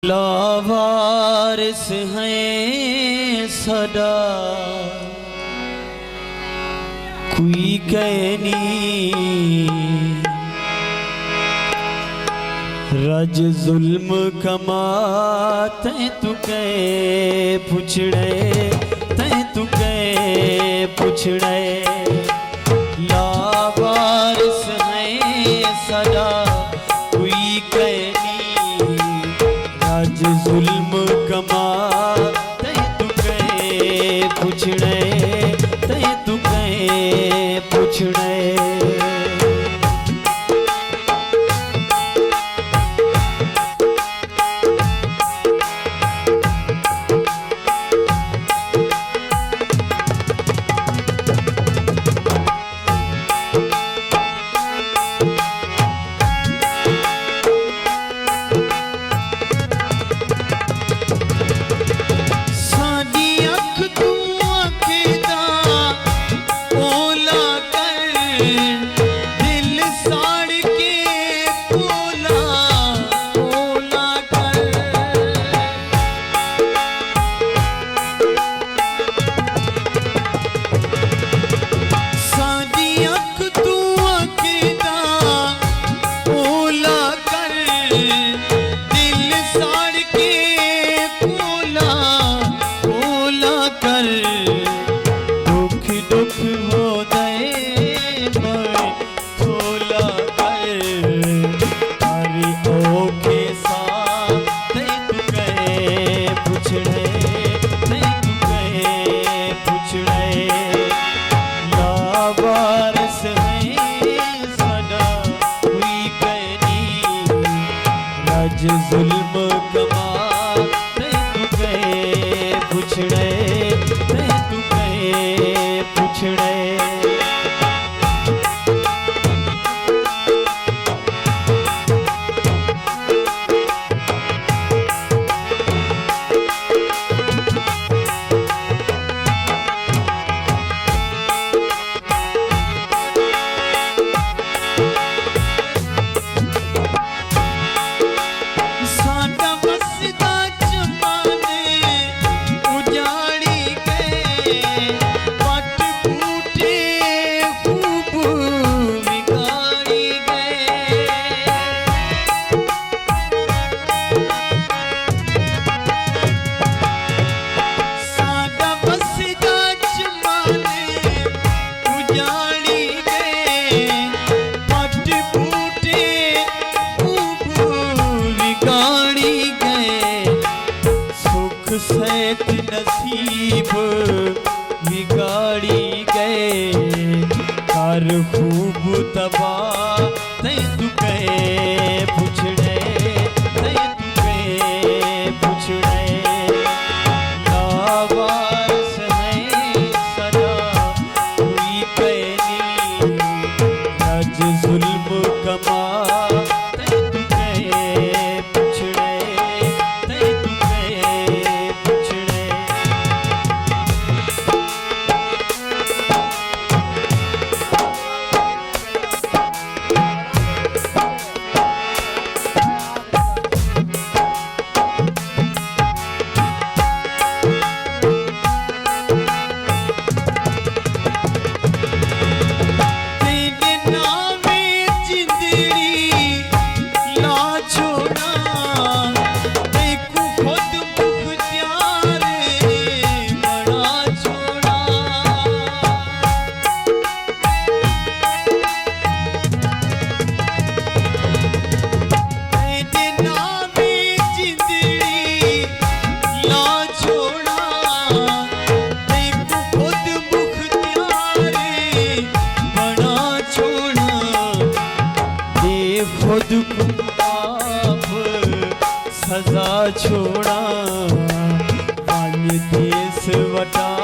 लावारिस हैं सदा कोई कहनी रज जुल्म कमाते तू कहे पुछड़े ते तू कहे पुछड़े लावारिस हैं सदा कोई कहनी रज जुल्म कमाते तू कहे पुछड़े ते तू कहे पुछड़े जुल्म कमाते तू कहे पुछड़े ते तू कहे पुछड़े सैत नसीब बिगाड़ी गए कर खूब तबाह ते तू कहे पुछड़े ते तू कहे पुछड़े लावारिस हैं सदा कोई कहनी रज जुल्म कमा ते तू कहे पुछड़े ते तू खुद को आप सजा छोड़ा देश वटा